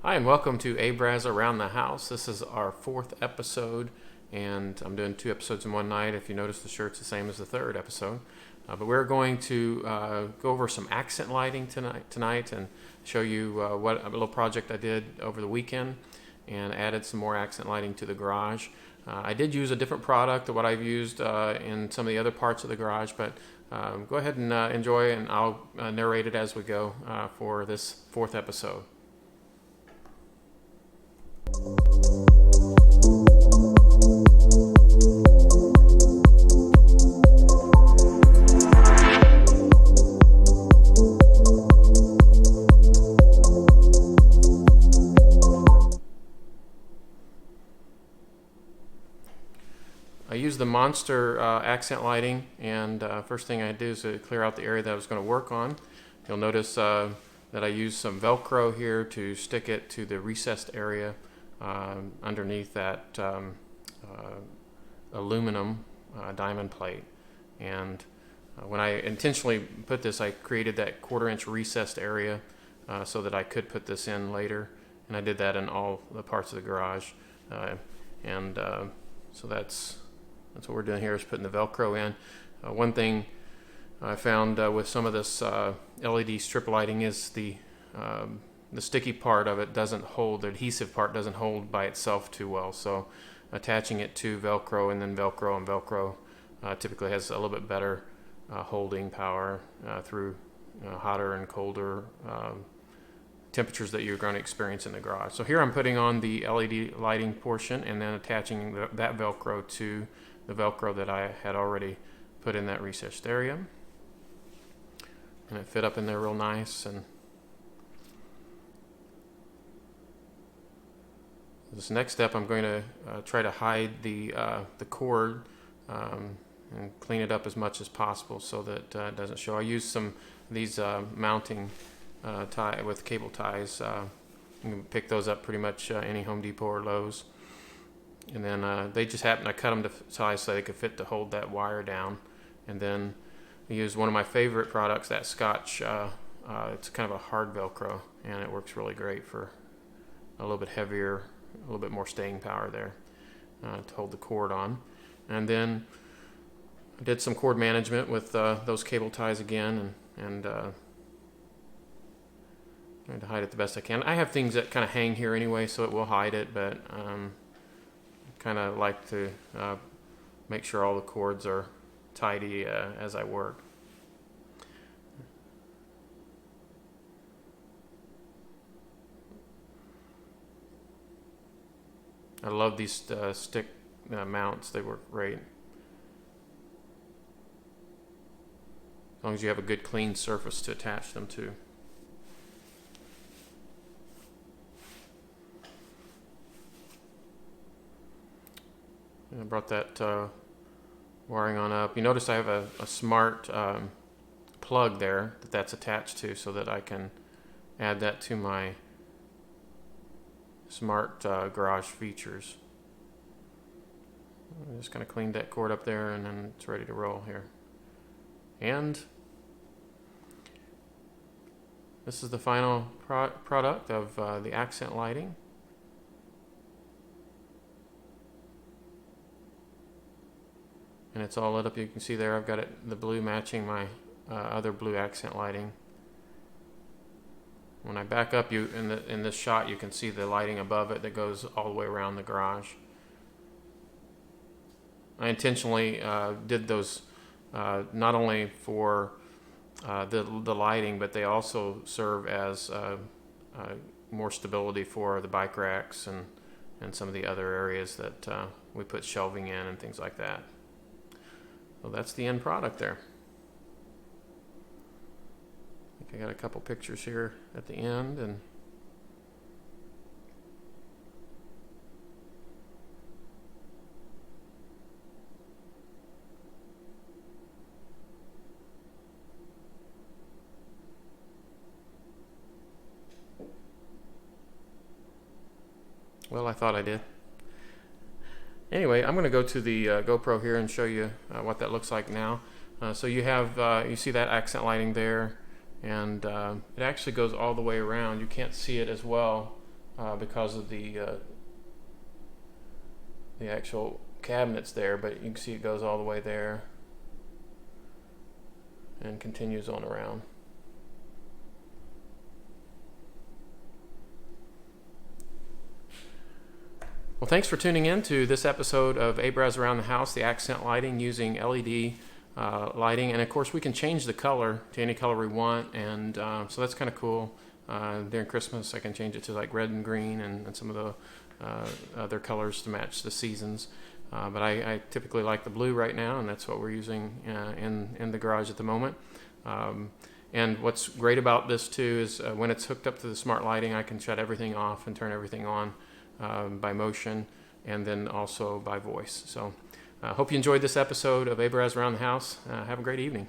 Hi, and welcome to Abraz Around the House. This is our fourth episode, and I'm doing two episodes in one night. If you notice, the shirt's the same as the third episode. But we're going to go over some accent lighting tonight and show you what a little project I did over the weekend and added some more accent lighting to the garage. I did use a different product than what I've used in some of the other parts of the garage, but go ahead and enjoy, and I'll narrate it as we go for this fourth episode. I used the Monster accent lighting, and first thing I did is to clear out the area that I was going to work on. You'll notice that I used some Velcro here to stick it to the recessed area underneath that aluminum diamond plate. And when I intentionally put this, I created that 1/4-inch recessed area so that I could put this in later, and I did that in all the parts of the garage. So that's what we're doing here, is putting the Velcro in. One thing I found with some of this LED strip lighting is the sticky part of it doesn't hold, the adhesive part doesn't hold by itself too well. So attaching it to Velcro and then Velcro and Velcro typically has a little bit better holding power through hotter and colder temperatures that you're going to experience in the garage. So here I'm putting on the LED lighting portion and then attaching that Velcro to the Velcro that I had already put in that recessed area. And it fit up in there real nice. And this next step, I'm going to try to hide the cord and clean it up as much as possible so that it doesn't show. I used some of these mounting tie with cable ties. You can pick those up pretty much any Home Depot or Lowe's. And then they just happened, I cut them to size so they could fit to hold that wire down. And then I used one of my favorite products, that Scotch. It's kind of a hard Velcro, and it works really great for a little bit heavier, a little bit more staying power there to hold the cord on. And then I did some cord management with those cable ties again, and trying to hide it the best I can. I have things that kind of hang here anyway, so it will hide it, but kind of like to make sure all the cords are tidy as I work. I love these stick mounts. They work great. As long as you have a good clean surface to attach them to. I brought that wiring on up. You notice I have a smart plug there that's attached to, so that I can add that to my smart garage features. I'm just going to clean that cord up there, and then it's ready to roll here. And this is the final product of the accent lighting. And it's all lit up. You can see there I've got the blue matching my other blue accent lighting. When I back up, in this shot, you can see the lighting above it that goes all the way around the garage. I intentionally did those not only for the lighting, but they also serve as more stability for the bike racks and some of the other areas that we put shelving in and things like that. So that's the end product there. I think I got a couple pictures here at the end, and well, I thought I did. Anyway, I'm going to go to the GoPro here and show you what that looks like now. So you have, you see that accent lighting there, and it actually goes all the way around. You can't see it as well because of the actual cabinets there, but you can see it goes all the way there and continues on around. Well, thanks for tuning in to this episode of Abraz Around the House, the accent lighting using LED lighting. And of course, we can change the color to any color we want, and so that's kind of cool. During Christmas, I can change it to like red and green and some of the other colors to match the seasons. But I typically like the blue right now, and that's what we're using in the garage at the moment. And what's great about this too is when it's hooked up to the smart lighting, I can shut everything off and turn everything on by motion, and then also by voice. So I hope you enjoyed this episode of Abraz Around the House. Have a great evening.